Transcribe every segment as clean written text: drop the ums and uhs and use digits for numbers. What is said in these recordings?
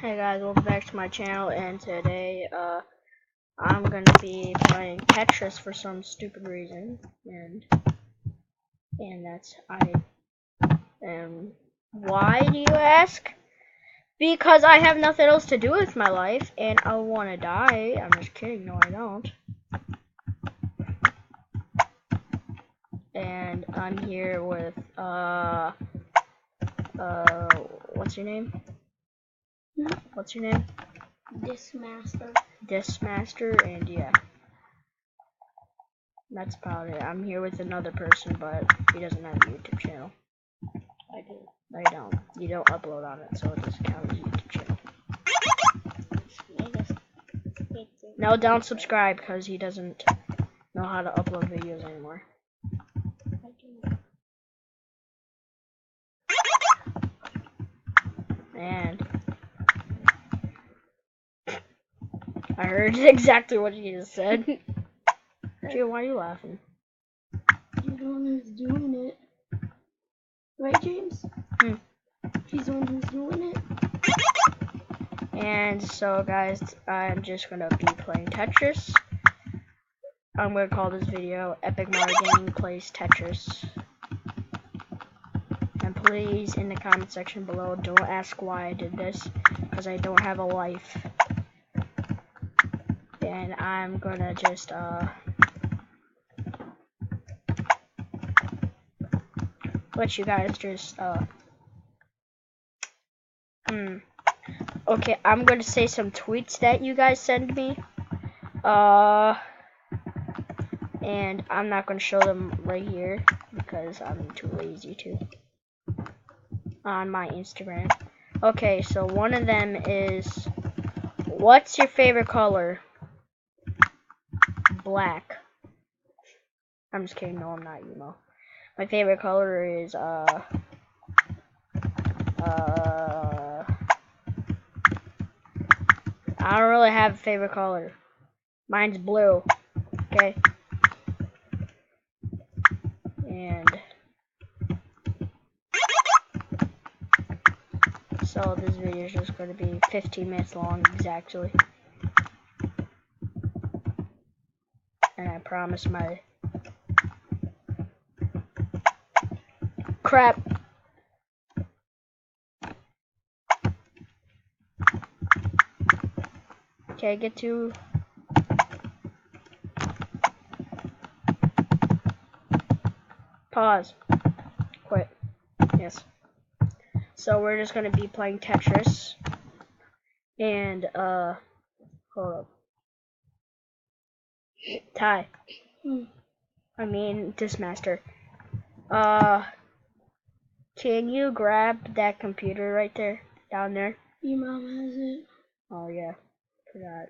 Hey guys, welcome back to my channel, and today I'm gonna be playing Tetris for some stupid reason, and that's why do you ask? Because I have nothing else to do with my life and I wanna die. I'm just kidding, no I don't. And I'm here with what's your name? What's your name? Dismaster, and yeah. That's about it. I'm here with another person, but he doesn't have a YouTube channel. I do. No, you don't. You don't upload on it, so it doesn't count as a YouTube channel. No, don't subscribe, because he doesn't know how to upload videos anymore. And I heard exactly what he just said. Gee, why are you laughing? You're the one who's doing it. Right, James? He's the one who's doing it. And so, guys, I'm just going to be playing Tetris. I'm going to call this video epicmarogaming plays Tetris. And please, in the comment section below, don't ask why I did this, because I don't have a life. And I'm going to just, let you guys just, okay, I'm going to say some tweets that you guys send me. And I'm not going to show them right here because I'm too lazy to. On my Instagram. Okay, so one of them is, what's your favorite color? Black. I'm just kidding, no I'm not emo. My favorite color is I don't really have a favorite color. Mine's blue. Okay. And so this video is just going to be 15 minutes long exactly. And I promise my crap. Okay, get to pause. Quit. Yes. So we're just gonna be playing Tetris. And hold up. Ty. I mean Dismaster. Can you grab that computer right there? Down there? Your mom has it. Oh yeah. Forgot.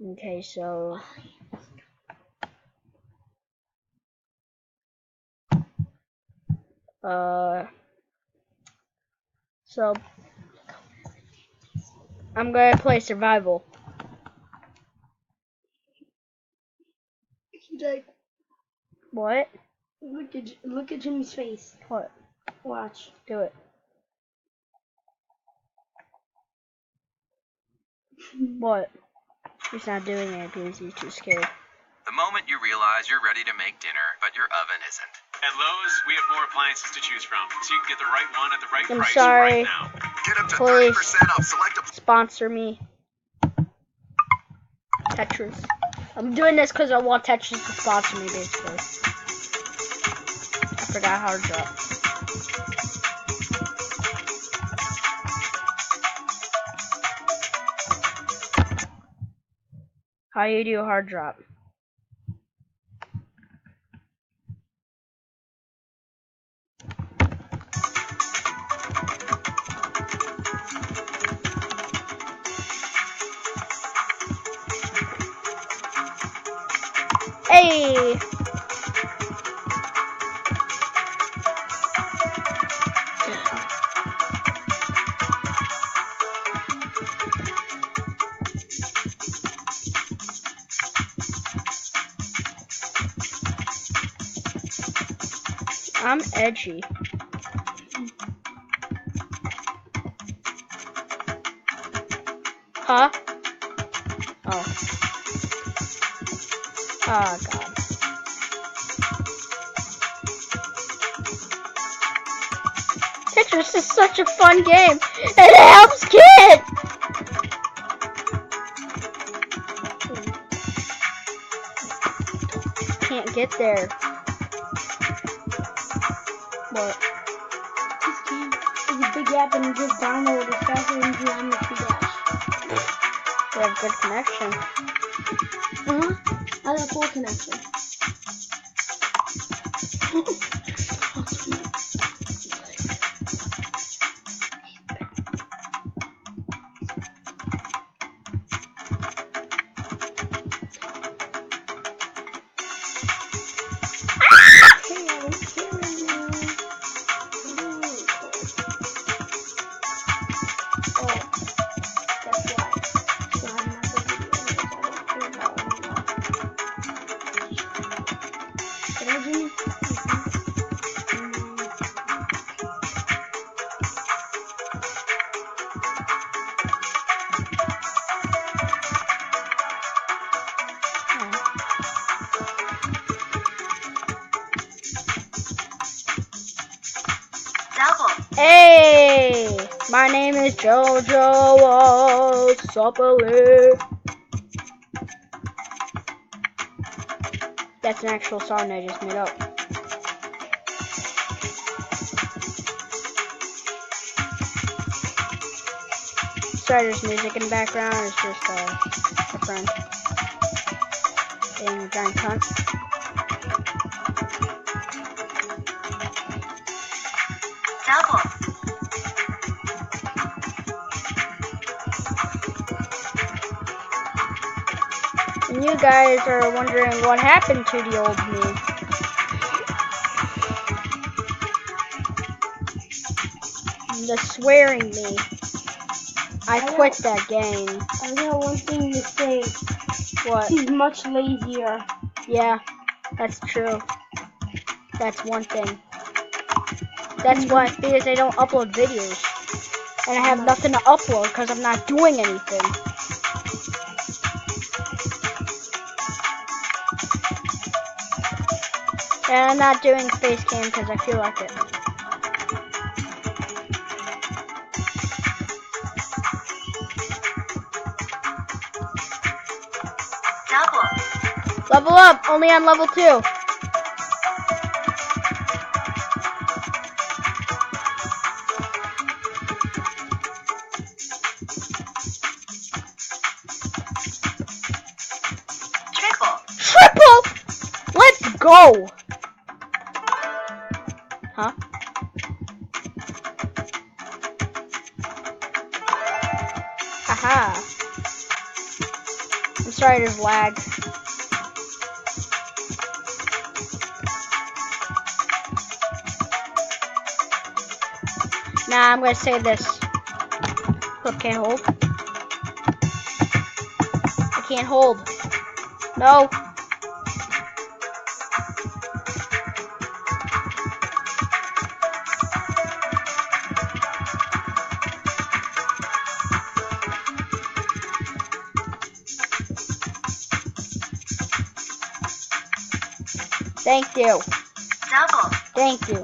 Okay, so so I'm gonna play survival. Jake, What? look at Jimmy's face. What? Watch. Do it. What? He's not doing it because he's too scared. The moment you realize you're ready to make dinner, but your oven isn't. At Lowe's, we have more appliances to choose from, so you can get the right one at the right I'm price sorry. right now. Get up to Please 30% off select sponsor me. Tetris. I'm doing this because I want Tetris to sponsor me, basically. I forgot how to drop. How do you do a hard drop? Hey! I'm edgy. Huh? Oh. Oh, God. Tetris is such a fun game. It helps kids! Can't get there. What? This game is a big app and you just download it faster than you on the free app. We have good connection. I have full connection. Hey, my name is JoJo Supperly. That's an actual song I just made up. Sorry, there's music in the background. It's just a friend being a giant cunt. And you guys are wondering what happened to the old me. The swearing me. I quit that game. I got one thing to say. What? He's much lazier. Yeah, that's true. That's one thing. That's why, because I don't upload videos. And I have nothing to upload because I'm not doing anything. And I'm not doing face cam because I feel like it. Level up, only on level 2. Triple! Let's go! Huh? Aha. I'm sorry, there's lag. Nah, I'm gonna save this. Look, can't hold. I can't hold. No. Thank you. Double. Thank you.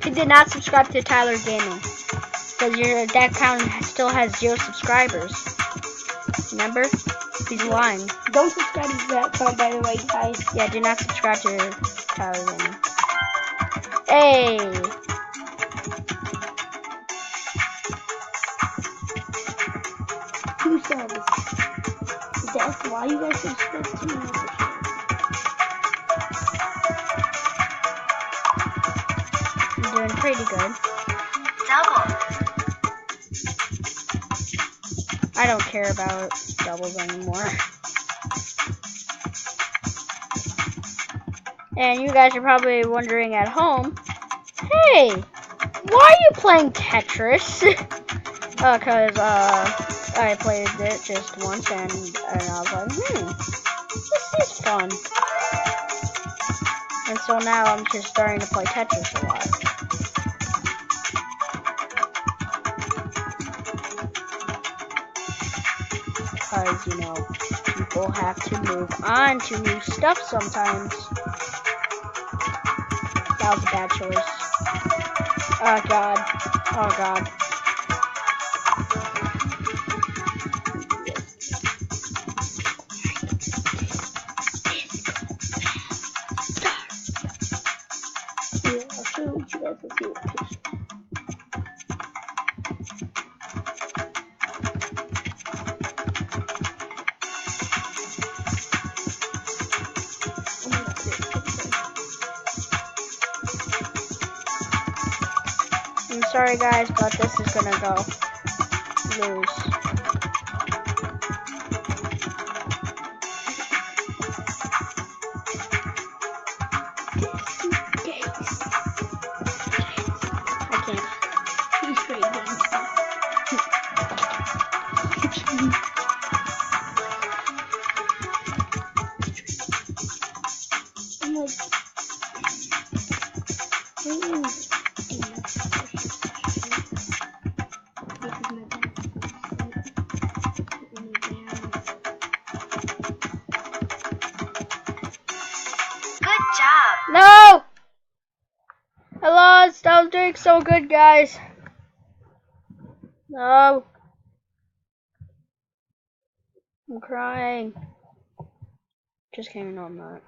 He did not subscribe to Tyler Gaming because that account still has 0 subscribers. Remember? He's lying. Don't subscribe to that account, by the way, guys. Yeah, do not subscribe to Tyler Gaming. Hey! Two subs. That's why you guys subscribe to me. I'm doing pretty good. Double. I don't care about doubles anymore. And you guys are probably wondering at home, hey, why are you playing Tetris? Cause I played it just once and I was like, this is fun. And so now I'm just starting to play Tetris a lot. Because, you know, people have to move on to new stuff sometimes. That was a bad choice. Oh god. Oh god. Yeah, I'll show you guys a few pictures. I'm sorry guys, but this is gonna go loose. I can't. He's great games. I'm like, Good job. No! I lost. I was doing so good, guys. No. I'm crying. Just kidding, no, I'm not.